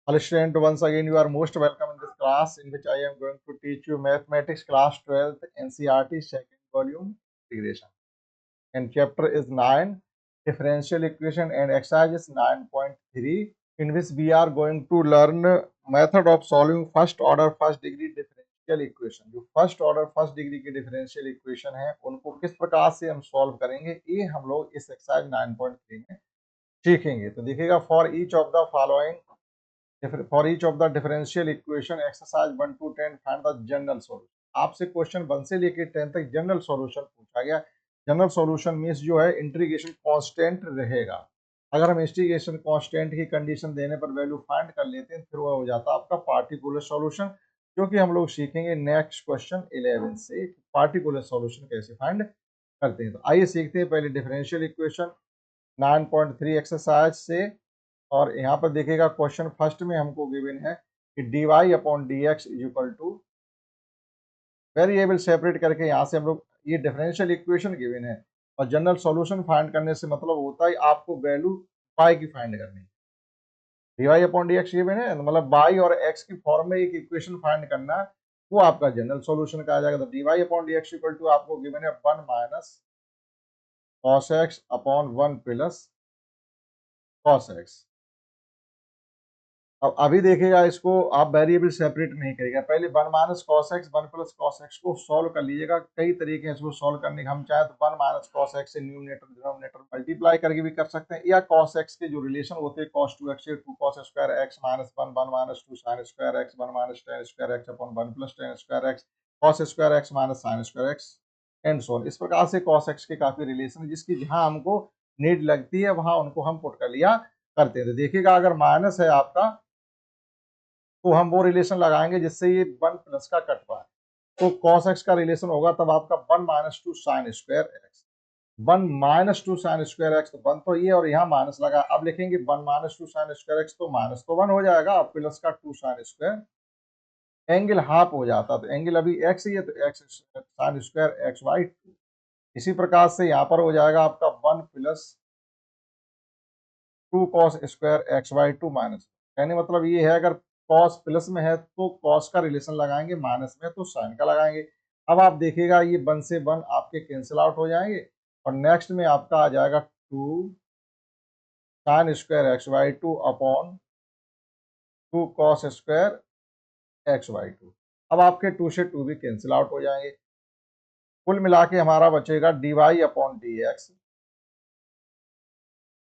Hello student, once again you are most welcome in this class in which I am going to teach you mathematics class 12th NCERT second volume integration. And chapter is 9 differential equation and exercise is 9.3 in which we are going to learn method of solving first order first degree differential equation. जो first order first degree की differential equation है उनको किस प्रकार से हम solve करेंगे ये हम लोग इस exercise 9.3 में सीखेंगे। तो देखिएगा for each of the following for each of the differential equation exercise 1 to 10 find the general solution। आपसे क्वेश्चन 1 से लेकर 10 तक जनरल सॉल्यूशन पूछा गया। जनरल सॉल्यूशन मींस जो है इंटीग्रेशन कांस्टेंट रहेगा। अगर हम इंटीग्रेशन कांस्टेंट की कंडीशन देने पर वैल्यू फाइंड कर लेते हैं फिर वो हो जाता है आपका पार्टिकुलर सॉल्यूशन, जो कि हम लोग सीखेंगे नेक्स्ट क्वेश्चन 11 से पार्टिकुलर सॉल्यूशन कैसे फाइंड करते हैं। तो आइए सीखते हैं पहले डिफरेंशियल इक्वेशन 9.3 एक्सरसाइज से। और यहाँ पर देखिएगा क्वेश्चन फर्स्ट में हमको गिवन है कि dy upon d x is equal two variable separate करके यहाँ से हम लोग ये डिफरेंशियल इक्वेशन गिवन है और जनरल सॉल्यूशन फाइंड करने से मतलब होता है आपको वैल्यू y की फाइंड करनी। dy upon d x given है मतलब y और x की फॉर्म में एक इक्वेशन फाइंड करना, वो आपका जनरल सॉल्यूशन कहा जाएगा। तो dy upon d x equal to आपको गिवन है 1 minus cos x upon 1 plus cos x. अब अभी देखिएगा इसको आप वेरिएबल सेपरेट नहीं करिएगा, पहले 1 minus cos x 1 plus cos x को सॉल्व कर लीजिएगा। कई तरीके हैं इसको सॉल्व करने के, हम चाहे तो 1 माइनस कॉस एक्स से न्यूमरेटर डिनोमिनेटर मल्टीप्लाई करके भी कर सकते हैं, या कॉस एक्स के जो रिलेशन होते हैं कॉस 2x से 2 cos square x minus 1 1 minus 2 sign square x 1 minus ten square x upon 1 plus tan square x cos square x minus sign square x and so on. इस प्रकार से cos x के काफी relation जिसकी जहां हमको need लगती है वहां उनको हम पुट कर लिया करते हैं। तो देखिएगा अगर माइनस है आपका तो हम वो रिलेशन लगाएंगे जिससे ये 1 प्लस का कट पाए, तो cos x का रिलेशन होगा तब आपका 1 minus 2 sign square x 1 minus 2 sign square x, तो 1 तो ये और यहाँ माइनस लगा। अब लिखेंगे 1 माइनस 2 साइन स्क्वायर एक्स तो माइनस तो 1 हो जाएगा, अब प्लस का 2 साइन स्क्वायर एंगल हाफ हो जाता, तो एंगल अभी x ही है तो x sign square x by 2। इसी प्रकार से यहाँ पर हो जाएगा आपका 1 plus 2 cos square x by 2 minus, कहने मतलब ये है अगर कॉस प्लस में है तो कॉस का रिलेशन लगाएंगे, माइनस में तो साइन का लगाएंगे। अब आप देखिएगा ये 1 से 1 आपके कैंसिल आउट हो जाएंगे और नेक्स्ट में आपका आ जाएगा 2 sign square x by 2 upon 2 cos square x by 2। अब आपके 2 से 2 भी कैंसिल आउट हो जाएंगे, कुल मिला के हमारा बचेगा d y upon d x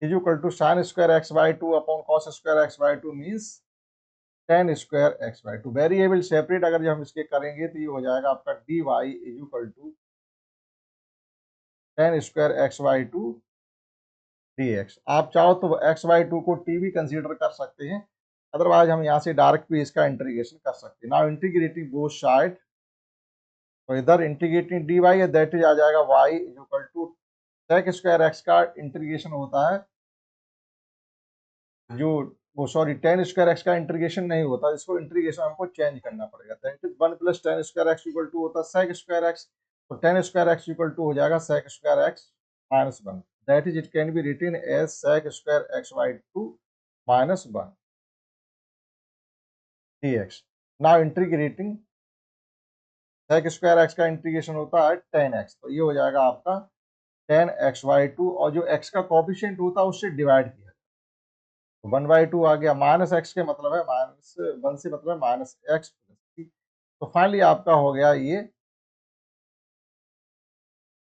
is equal to sine square x by 2 upon cos square x by 2 means tan square x by 2। Variable separate अगर जब हम इसके करेंगे तो ये हो जाएगा आपका d y is equal to tan square x by 2 d x. आप चाहो तो एक्स बाई 2 को टी भी कंसीडर कर सकते हैं, अदरवाइज हम यहाँ से डायरेक्ट भी इसका इंटीग्रेशन कर सकते हैं। नाउ इंटीग्रेटिंग बोथ साइड, तो इधर इंटीग्रेटिंग डी वाई है दैट इज आ जाएगा y is equal to sec square x का इंटीग्रेशन होता है जो वो सॉरी टेन स्क्वायर एक्स का इंटीग्रेशन नहीं होता, इसको इंटीग्रेशन हमको चेंज करना पड़ेगा। That is 1 plus tan square x equal to होता है सेक स्क्वायर एक्स, तो tan square x equal to हो जाएगा sec square x minus 1। That is it can be written as sec square x by 2 minus 1 d x. Now integrating sec square x का integration होता है ten x, तो ये हो जाएगा आपका टेन एक्स बाई 2 और जो एक्स का कॉफिशिएंट होता है उससे डिवाइड किया, तो 1 बाई 2 आ गया। माइनस एक्स के मतलब है माइनस 1 से मतलब है माइनस एक्स, तो फाइनली आपका हो गया ये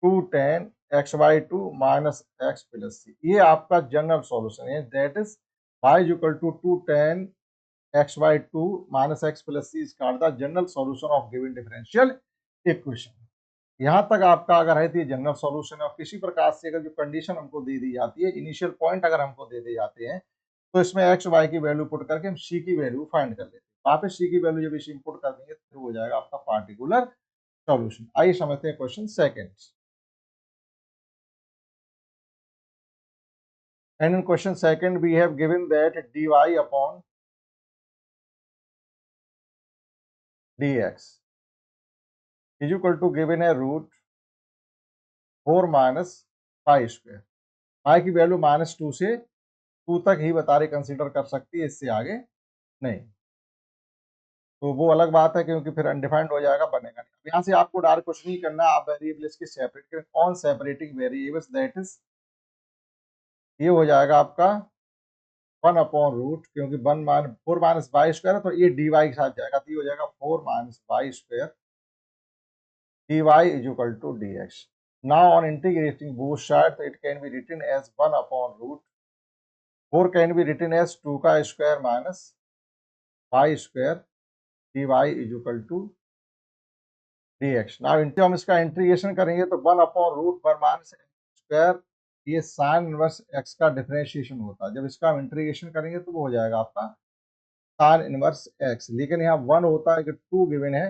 2 tan x by 2 minus x plus c. ये आपका जनरल सॉल्यूशन है, that is y is equal to 2 tan x by 2 minus x plus c is called the general solution of given differential equation. यहाँ तक आपका अगर है तो ये जनरल सॉल्यूशन है, और किसी प्रकार से अगर जो कंडीशन हमको दे दी जाती है, इनिशियल पॉइंट अगर हमको दे दिए जाते हैं, तो इसमें एक्स वाई की वैल्यू पुट करके हम सी की वैल्यू फाइंड कर लेते हैं। वहाँ पे सी की वैल्यू जब इसे इनपुट कर देंगे तो हो जाएगा आपका पार्टिकुलर सॉल्यूशन। आइए समझते हैं question second. And in question second we have given that dy upon dx is equal to given है root 4 minus pi square. Pi की वैल्यू -2 से 2 तक ही बता रहे कंसीडर कर सकती है, इससे आगे नहीं, तो वो अलग बात है क्योंकि फिर अनडिफाइंड हो जाएगा, बनेगा नहीं। अब यहाँ से आपको डायरेक्ट कुछ नहीं करना, आप वेरिएबल इसकी सेपरेट करें। On separating variables that is, ये हो जाएगा आपका 1/रूट, क्योंकि 4 - y² है तो ये dy के साथ जाएगा, तो ये हो जाएगा 4 - y² dy is equal to dx. Now on integrating both sides, it can be written as 1/रूट 4 can be written as 2 का square minus y² dy is equal to dx. Now हम इसका इंटीग्रेशन करेंगे तो 1/√1 माइनस स्क्वायर, ये sign inverse x का differentiation होता है। जब इसका हम इंटीग्रेशन करेंगे तो वो हो जाएगा आपका साइन इनवर्स x, लेकिन यहाँ 1 होता है कि 2 गिवन है,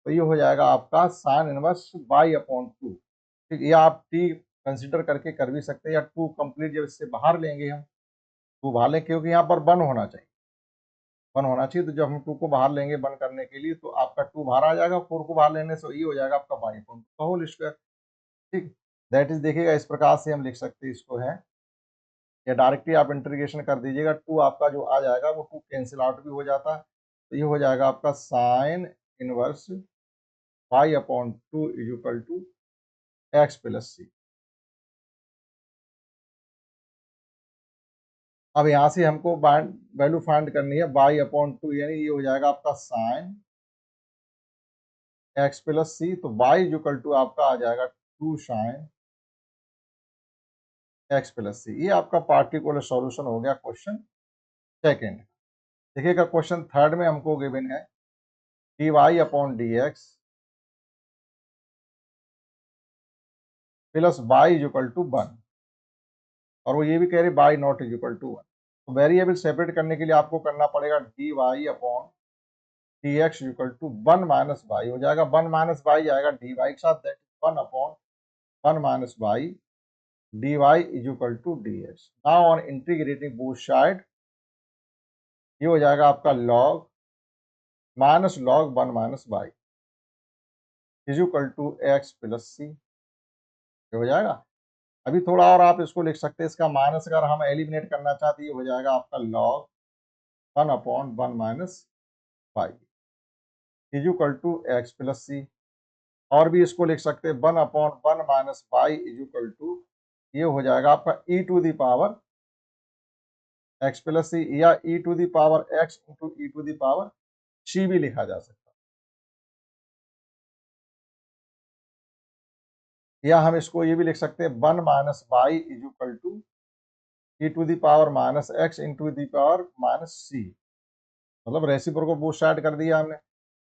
तो ये हो जाएगा आपका साइन इनवर्स y/2। ठीक, ये आप t कंसिडर करके कर भी सकते हैं, या 2 कंप्लीट जब इससे बाहर लेंगे हम, 2 बाहर लें, क्योंकि यहाँ पर 1 होना चाहिए, 1 होना चाहिए। तो जब हम 2 को बाहर लेंगे 1 करने के लिए, तो आपका 2 बाहर आ जाएगा, 4 को बाहर लेने से ये हो जाएगा आपका y/2 का होल स्क्वायर। ठीक, दैट इज, देखिएगा इस प्रकार से हम लिख सकते हैं इसको है, या डायरेक्टली आप इंटीग्रेशन कर दीजिएगा, 2 आपका जो आ जाएगा वो 2 कैंसिल आउट भी हो जाता है, तो ये हो जाएगा आपका sine inverse y/2 is equal to x plus c. अब यहाँ से हमको वैल्यू फाइंड करनी है y/2, यानी ये हो जाएगा आपका साइन x प्लस सी, तो y इज इक्वल टू आपका आ जाएगा 2 साइन x प्लस सी। ये आपका पार्टिकुलर सॉल्यूशन हो गया क्वेश्चन सेकेंड। देखिएगा क्वेश्चन थर्ड में हमको गिवन है dy/dx plus y is equal to 1, और वो ये भी कह रहे y naught is equal to 1। तो वेरिएबल सेपरेट करने के लिए आपको करना पड़ेगा dy/dx equal to 1 minus y हो जाएगा, 1 माइनस y जाएगा dy के साथ, that is 1/1 minus y dy is equal to dx। Now on integrating both side, ये हो जाएगा आपका log minus log 1 minus y is equal to x plus c, ये हो जाएगा। अभी थोड़ा और आप इसको लिख सकते हैं, इसका माइनस अगर हम एलिमिनेट करना चाहते हैं, ये हो जाएगा आपका log 1/1 minus y is equal to x plus c. और भी इसको लिख सकते हैं 1/1 minus y is equal to, ये हो जाएगा आपका e to the power x plus c, या e to the power x into e to the power c भी लिखा जा सकता है। या हम इसको ये भी लिख सकते हैं 1 minus y is equal to e to the power minus x into the power minus c, मतलब रेसिप्रोकल बोथ साइड कर दिया हमने।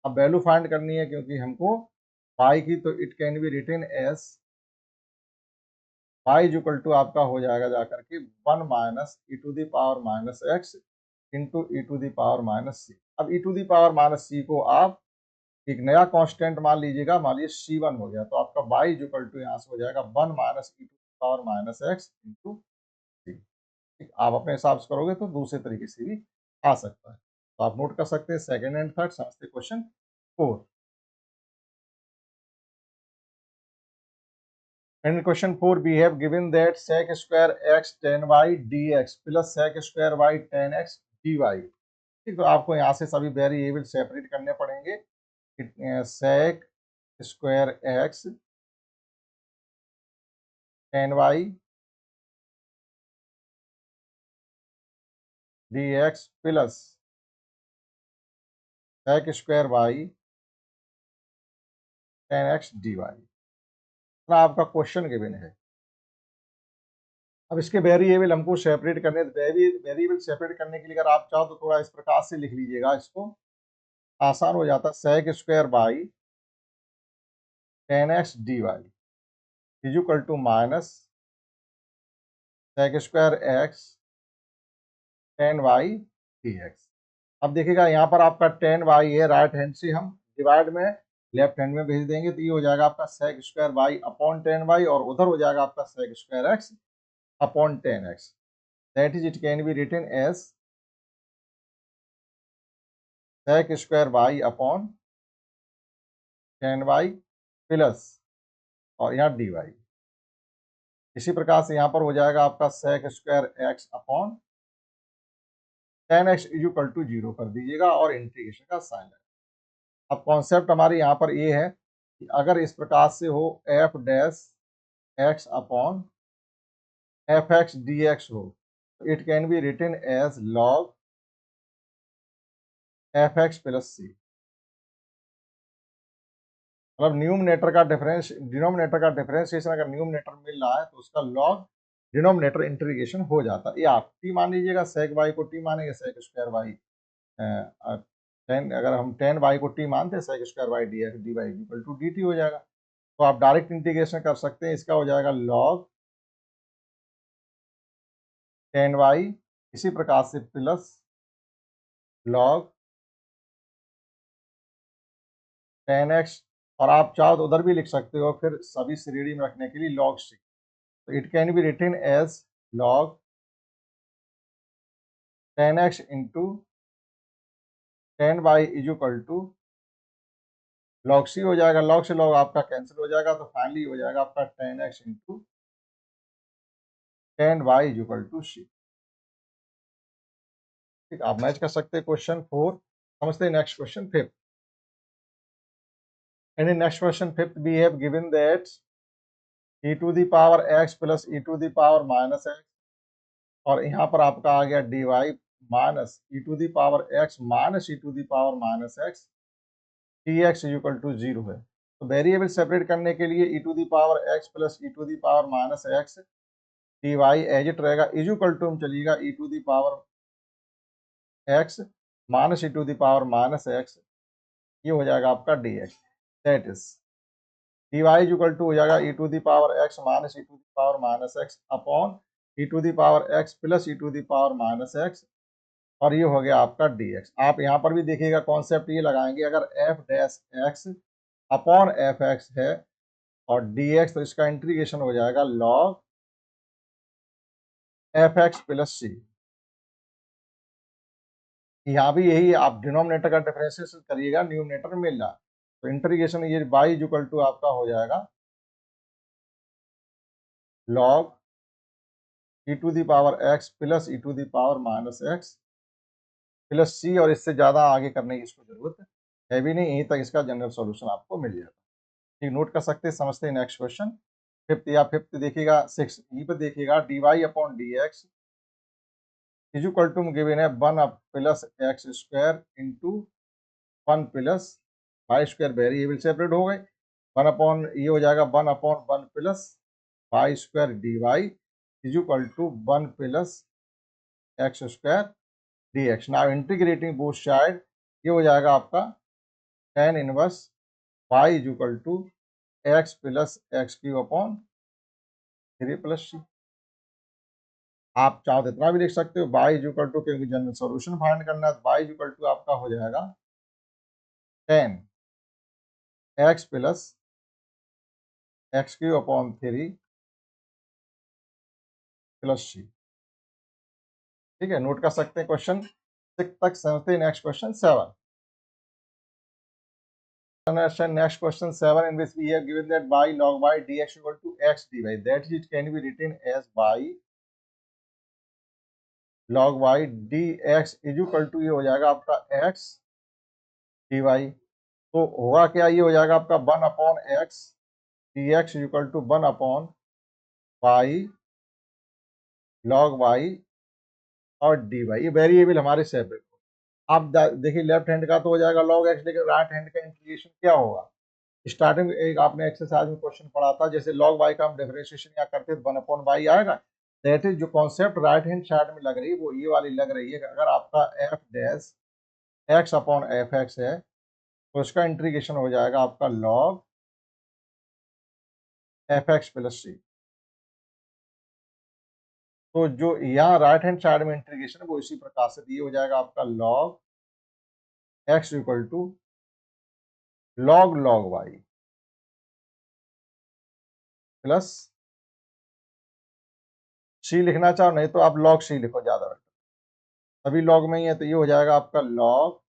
अब वैल्यू फाइंड करनी है क्योंकि हमको y की, तो it can be written as y is equal to आपका हो जाएगा जाकर के 1 minus e to the power minus x into e to the power minus c. अब e to the power minus c को आप एक नया कांस्टेंट मान लीजिएगा, मान लीजिए C1 हो गया, तो आपका y इज इक्वल टू यहाँ से हो जाएगा 1 minus e to the power minus x into c. ठीक, आप अपने हिसाब से करोगे तो दूसरे तरीके से भी आ सकता है, तो आप नोट कर सकते हैं सेकेंड एंड थर्ड। समझते question 4। In question 4, we have given that sec square x tan y dx plus sec square y tan x dy। ठीक, तो आपको यहाँ से सभी वेरिएबल सेपरेट करने पड़ेंगे। sec square x tan y dx plus sec square y tan x dy, आपका question given है। अब इसके वेरिएबल हमको सेपरेट करने, वेरिएबल सेपरेट करने के लिए अगर आप चाहो तो थोड़ा इस प्रकार से लिख लीजिएगा, इसको आसान हो जाता है। sec square y tan x dy is equal to minus sec square x tan y dx। अब देखिएगा यहाँ पर आपका tan y है, राइट हैंड से हम डिवाइड में लेफ्ट हैंड में भेज देंगे, तो ये हो जाएगा आपका sec square y upon tan y, और उधर हो जाएगा आपका sec square x upon tan x। That is, it can be written as sec square y upon tan y plus, और यहाँ dy। इसी प्रकार से यहाँ पर हो जाएगा आपका sec square x upon 10x is equal to 0 कर दीजिएगा और इंटीग्रेशन का साइन है। अब कॉन्सेप्ट हमारे यहाँ पर ये है कि अगर इस प्रकार से हो f dash x upon f x d x हो, तो it can be written as log f x plus c. मतलब न्यूमरेटर का डिफरेंस डिनोमिनेटर का डिफरेंशिएशन अगर न्यूमरेटर मिल रहा है तो उसका लॉग डिनोमिनेटर इंटीग्रेशन हो जाता है। ये आप टी मान लीजिएगा, सेक वाई को टी मानेंगे, सेक स्क्वायर वाई 10, अगर हम 10 वाई को टी मानते हैं, sec square y d x d y equal to d t हो जाएगा। तो आप डायरेक्ट इंटीग्रेशन कर सकते हैं, इसका हो जाएगा लॉग 10 वाई, इसी प्रकार से प्लस लॉग 10x, और आप चाहो तो उधर भी लिख सकते हो फिर सभी श्रेणी में रखने के लिए लॉग सी। तो it can be written as log 10x into 10y is equal to log c हो जाएगा। लॉग से लॉग आपका कैंसिल हो जाएगा, तो फाइनली हो जाएगा आपका 10x into 10y is equal to c. ठीक, आप मैच कर सकते हैं क्वेश्चन 4। समझते हैं next question 5। And in next question 5th we have given that e to the power x plus e to the power minus x, और यहाँ पर आपका आ गया dy minus e to the power x minus e to the power minus x dx is equal to 0 है। तो variable separate करने के लिए e to the power x plus e to the power minus x dy as it रहेगा, is equal to में चलिएगा e to the power x minus e to the power minus x, ये हो जाएगा आपका dx। That is dy is equal to हो जाएगा e to the power x minus e to the power minus x upon e to the power x plus e to the power minus x, और ये हो गया आपका dx। आप यहाँ पर भी देखिएगा कॉन्सेप्ट ये लगाएंगे, अगर f dash x upon f x है और dx, तो इसका इंटीग्रेशन हो जाएगा log एफ एक्स प्लस सी। यहाँ भी यही आप डिनोमिनेटर का डिफरेंशिएशन करिएगा, न्यूमरेटर मिल रहा, तो इंटीग्रेशन ये y इज इक्वल टू आपका हो जाएगा log e to the power x plus e to the power minus x plus c, और इससे ज़्यादा आगे करने की इसको जरूरत है भी नहीं, यहीं तक इसका जनरल सॉल्यूशन आपको मिल जाएगा। ठीक, नोट कर सकते हैं। समझते हैं नेक्स्ट क्वेश्चन 5th, या 5th देखिएगा 6 ई पर देखिएगा dy upon d x is equal to given है 1 plus x square into 1 plus y square, variable separate हो गए, 1 अपॉन ये हो जाएगा 1 upon 1 plus y square d y is equal to 1 plus x square dx। Now integrating both side, ये हो जाएगा आपका tan inverse y is equal to x plus x cube upon 3 plus c. आप चाहो तो इतना भी लिख सकते हो y इज इक्वल टू, क्योंकि जनरल सॉल्यूशन फाइंड करना है, तो y इज इक्वल टू आपका हो जाएगा tan x plus x cube upon 3 plus c. ठीक है, नोट कर सकते हैं क्वेश्चन 6 तक। समझते हैं next question 7। Understand next question 7, in which we have given that y log y dx equal to x dy, that it can be written as y log y dx is equal to, ये हो जाएगा आपका x dy। तो होगा क्या, ये हो जाएगा आपका 1 upon x dx is equal to 1 upon y log y और dy, ये वेरिएबल हमारे सेपरेट। आप देखिए लेफ्ट हैंड का तो हो जाएगा log x, लेकिन राइट हैंड का इंटीग्रेशन क्या होगा। स्टार्टिंग में एक आपने एक्सरसाइज में क्वेश्चन पढ़ा था, जैसे log y का हम डिफरेंशिएशन या करते तो 1 अपॉन y आएगा। दैट इज जो कॉन्सेप्ट राइट हैंड साइड में लग रही है वो ये वाली लग रही है कि अगर आपका f dash x upon f x है, तो इसका इंटीग्रेशन हो जाएगा आपका log एफ एक्स प्लस सी। तो जो यहाँ राइट हैंड साइड में इंटीग्रेशन है वो इसी प्रकार से दिए हो जाएगा आपका log x equal to log y plus c लिखना चाहो, नहीं तो आप log c लिखो, ज्यादा बेटर, सभी log में ही है। तो ये हो जाएगा आपका log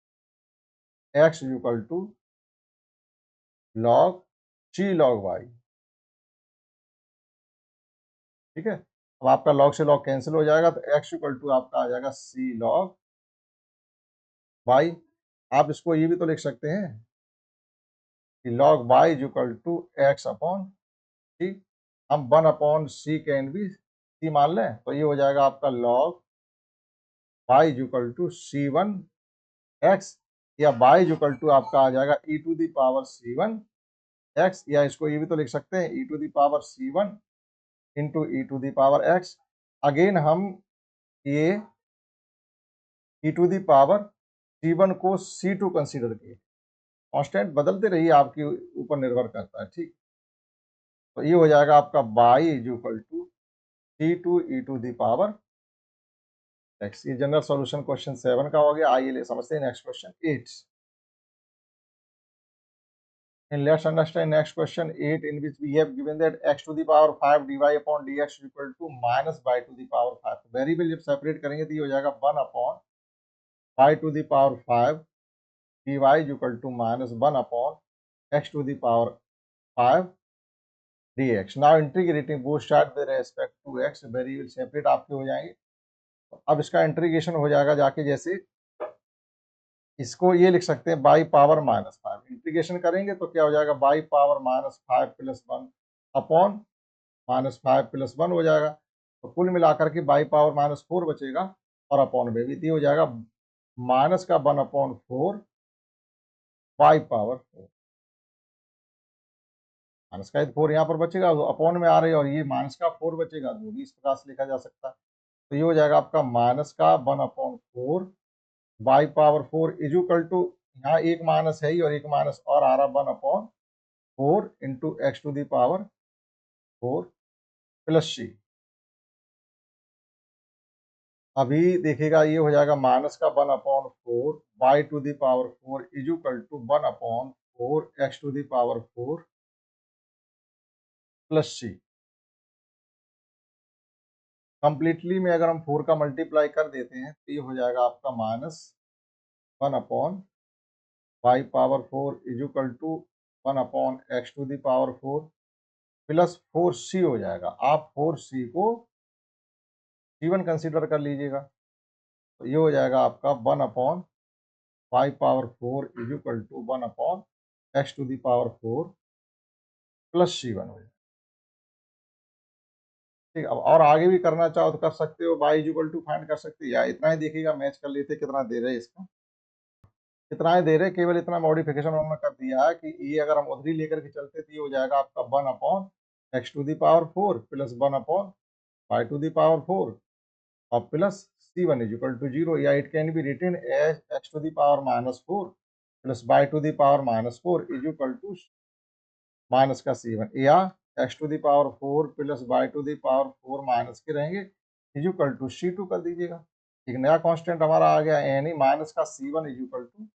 x equal to log c log y। ठीक है, अब आपका log से log कैंसिल हो जाएगा, तो x इक्वल टू आपका आ जाएगा c log वाई। आप इसको ये भी तो लिख सकते हैं कि log y is equal to x upon C. हम 1 अपॉन सी कैन भी सी मान लें, तो ये हो जाएगा आपका log y is equal to c one x, या y इज इक्वल टू आपका आ जाएगा e to the power c one x, या इसको ये भी तो लिख सकते हैं e to the power c one into e to the power x. Again हम ये e to the power c one को सी टू कंसिडर किए। कांस्टेंट बदलते रहिए, आपके ऊपर निर्भर करता है, ठीक। तो ये हो जाएगा आपका y is equal to c to e to the power x. ये जनरल सॉल्यूशन क्वेश्चन 7 का हो गया। आइए समझते हैं next question 8। And let's understand next question 8, in which we have given that x to the power 5 dy upon dx is equal to minus y to the power 5। Variable जब separate करेंगे तो ये हो जाएगा 1 upon y to the power 5 dy is equal to minus 1 upon x to the power 5 dx। now integrating both sides with respect to x, variable separate आपके हो जाएंगे। अब इसका इंटीग्रेशन हो जाएगा जाके, जैसे इसको ये लिख सकते हैं बाई पावर -5। इंटीग्रेशन करेंगे तो क्या हो जाएगा, by power -5 plus 1 upon -5 plus 1 हो जाएगा। तो कुल मिलाकर के बाई पावर -4 बचेगा, और अपॉन में भी हो जाएगा माइनस का 1/4 बाई पावर 4। माइनस का 4 यहाँ पर बचेगा, अपॉन में आ रही है, और ये माइनस का 4 बचेगा, वो भी इस प्रकार से लिखा जा सकता है। तो ये हो जाएगा आपका माइनस का 1/4 by power 4 is equal to, यहाँ एक माइनस है ही और एक माइनस और आ रहा 1/4 into x to the power 4 plus c. अभी देखिएगा ये हो जाएगा माइनस का 1/4 by to the power 4 is equal to 1/4 x to the power 4 plus c. Completely में अगर हम 4 का मल्टीप्लाई कर देते हैं तो ये हो जाएगा आपका -1 upon by power 4 is equal to 1 upon x to the power 4 plus 4c हो जाएगा। आप 4c को C1 कंसीडर कर लीजिएगा, तो ये हो जाएगा आपका 1/5 power 4 is equal to 1 upon x to the power 4 plus C1 हो जाएगा। ठीक, अब और आगे भी करना चाहो तो कर सकते हो, y is equal to find कर सकते हो, या इतना ही देखिएगा मैच कर लेते कितना दे रहे हैं इसका। इतना ही दे रहे, केवल इतना मॉडिफिकेशन उन्होंने कर दिया है कि ये अगर हम उधरी लेकर के चलते तो ये हो जाएगा आपका 1/x to the power 4 plus 1/y to the power 4 और plus C1 is equal to 0, या it can be written as x to the power -4 plus y to the power -4 is equal to minus का C1, या x to the power 4 plus y to the power 4 minus के रहेंगे is equal to C2 कर दीजिएगा। एक नया constant हमारा आ गया, यानी माइनस का C1 is equal to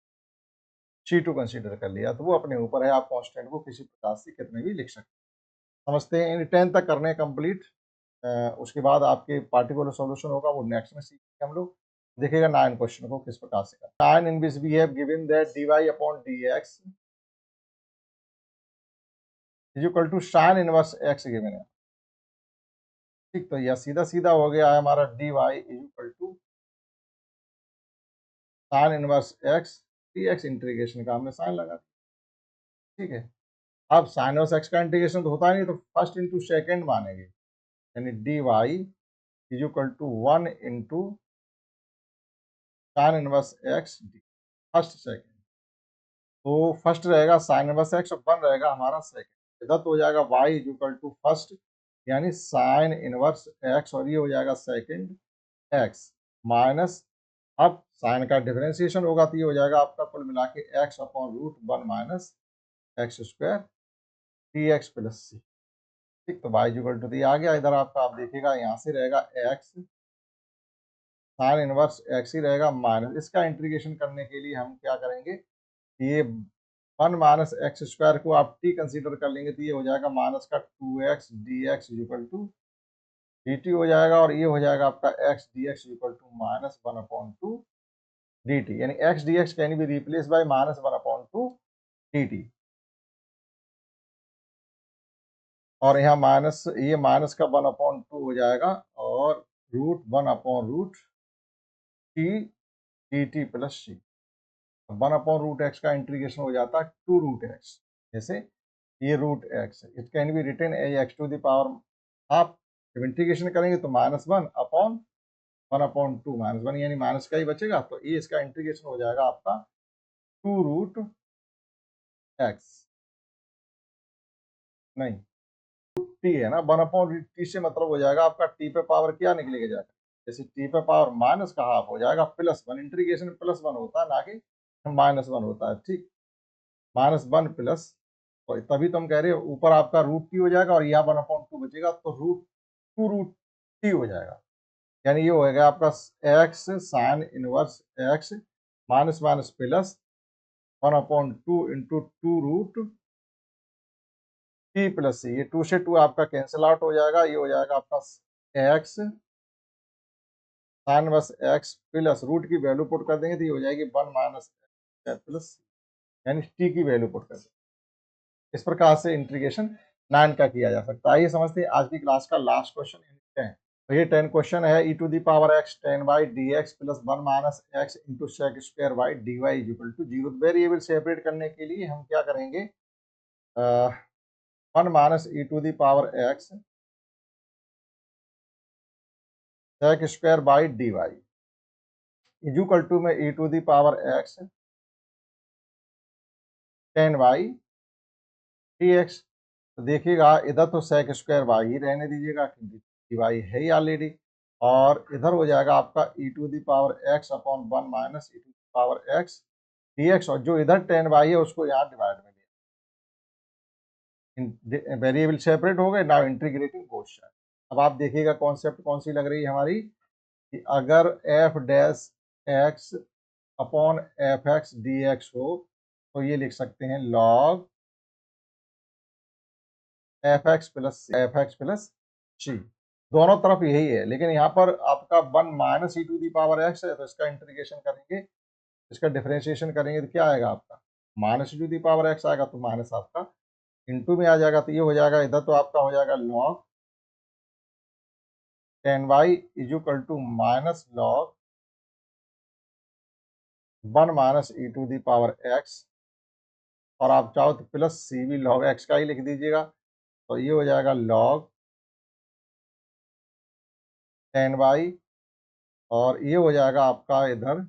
C2 consider कर लिया। तो वो अपने ऊपर है, आप कांस्टेंट को किसी प्रकार से कितने भी लिख सकते हैं। समझते हैं, इन 10 तक करने कंप्लीट। उसके बाद आपके पार्टिकुलर सॉल्यूशन होगा, वो नेक्स्ट में सीखेंगे हम लोग। देखिएगा 9 क्वेश्चन को किस प्रकार से करना। 9 in which we have given that dy upon dx is equal to sine inverse x given है। ठीक, तो यह सीधा सीधा हो गया है हमारा dy is equal to sine inverse x dx। Integration का हमने साइन लगा, ठीक है। अब साइन इनवर्स x का इंटीग्रेशन तो होता नहीं, तो फर्स्ट इंटू सेकेंड मानेंगे, यानी dy is equal to 1 into sine inverse x first second. तो फर्स्ट रहेगा साइन इनवर्स x और 1 रहेगा हमारा सेकेंड। इधर तो हो जाएगा y is equal to first यानी साइन इनवर्स x, और ये हो जाएगा सेकेंड x माइनस, अब साइन का डिफरेंशिएशन होगा तो ये हो जाएगा आपका कुल मिला के x upon root 1 minus x square d x plus c. ठीक, तो y इक्वल टू आ गया इधर आपका। आप देखिएगा यहाँ से रहेगा x साइन इनवर्स x ही रहेगा माइनस, इसका इंटीग्रेशन करने के लिए हम क्या करेंगे, ये 1 माइनस एक्स स्क्वायर को आप t कंसीडर कर लेंगे तो ये हो जाएगा माइनस का 2x dx equal to dt हो जाएगा, और ये हो जाएगा आपका x dx equal to minus 1/2 dt, यानी x dx can be replace by minus 1/2 dt। और यहाँ माइनस, ये माइनस का 1/2 हो जाएगा, और root 1/√t dt plus c. One upon root x का इंटीग्रेशन हो जाता है टू रूट एक्स, जैसे ये root x, it can be written as x to the power half. जब इंटीग्रेशन करेंगे तो -1/1/2 -1 यानी माइनस का ही बचेगा, तो ये इसका इंटीग्रेशन हो जाएगा आपका टू रूट एक्स, नहीं टी है ना, 1/टी से मतलब हो जाएगा आपका टी पे पावर क्या निकलेगा जाएगा, जैसे टी पे पावर माइनस का हाफ हो जाएगा +1, इंटीग्रेशन +1 होता है ना कि -1 होता है, ठीक, -1 प्लस, तो तभी तो हम कह रहे हैं ऊपर आपका रूट टी हो जाएगा और यहाँ 1/2 बचेगा, तो रूट टी हो जाएगा, यानी ये होगा आपका x sine inverse x minus minus plus 1/2 into two root t plus c, ये 2 से 2 आपका कैंसिल आउट हो जाएगा, ये हो जाएगा आपका x sine inverse x plus root की वैल्यू पुट कर देंगे तो ये हो जाएगी 1 माइनस प्लस, यानी टी की वैल्यू पुट कर देंगे। इस प्रकार से इंटीग्रेशन 9 का किया जा सकता है। आइए समझते हैं आज की क्लास का लास्ट क्वेश्चन 10। तो ये 10 क्वेश्चन है, e to the power x 10 by d x plus 1 minus x into sec square by d y is equal to 0। Variable separate करने के लिए हम क्या करेंगे, 1 minus e to the power x sec square by d y is equal to में e to the power x 10 by d x. तो देखिएगा इधर तो सेक स्क्वायर वाई ही रहने दीजिएगा क्योंकि डी वाई है ही ऑलरेडी, और इधर हो जाएगा आपका e to the power x upon 1 minus e to the power x d x, और जो इधर 10 वाई है उसको यहाँ डिवाइड में दिया, वेरिएबल सेपरेट हो गए, नाउ इंटीग्रेटिंग बोथ साइड। अब आप देखिएगा कॉन्सेप्ट कौन सी लग रही है हमारी, कि अगर f dash x upon f x d x हो तो ये लिख सकते हैं log f x plus c, दोनों तरफ यही है, लेकिन यहाँ पर आपका 1 minus e to the power x है तो इसका इंटीग्रेशन करेंगे, इसका डिफरेंशिएशन करेंगे तो क्या आएगा आपका minus e to the power x आएगा, तो माइनस आपका इंटू में आ जाएगा, तो ये हो जाएगा इधर तो आपका हो जाएगा log 10y is equal to minus log 1 minus e to the power x, और आप चाहो तो प्लस सी भी लॉग एक्स का ही लिख दीजिएगा, तो ये हो जाएगा लॉग 10y, और ये हो जाएगा आपका इधर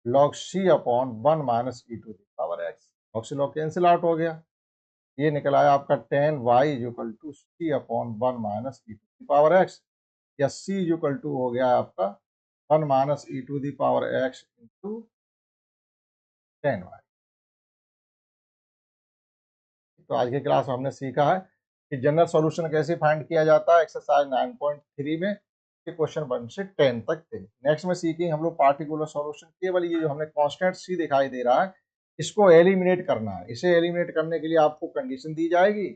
log c upon 1 minus e to the power x, log से लॉग कैंसिल आउट हो गया, ये निकल आया आपका 10y is equal to c upon 1 minus e to the power x, या सी इज इक्वल टू हो गया आपका 1 minus e to the power x into 10y। तो आज की क्लास में हमने सीखा है कि जनरल सॉल्यूशन कैसे फाइंड किया जाता है एक्सरसाइज 9.3 में, क्वेश्चन 1 से 10 तक थे। नेक्स्ट में सीखेंगे हम लोग पार्टिकुलर सॉल्यूशन, केवल ये जो हमने कांस्टेंट सी दिखाई दे रहा है इसको एलिमिनेट करना है। इसे एलिमिनेट करने के लिए आपको कंडीशन दी जाएगी,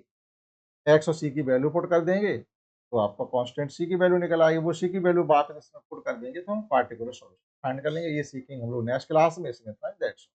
एक्स और सी की वैल्यू पुट कर देंगे तो आपका कांस्टेंट सी की वैल्यू निकल आएगी, वो सी की वैल्यू बाद में इसमें पुट कर देंगे तो हम पार्टिकुलर सॉल्यूशन फाइंड कर लेंगे। ये सीखेंगे हम लोग नेक्स्ट क्लास में, इसमें दैट्स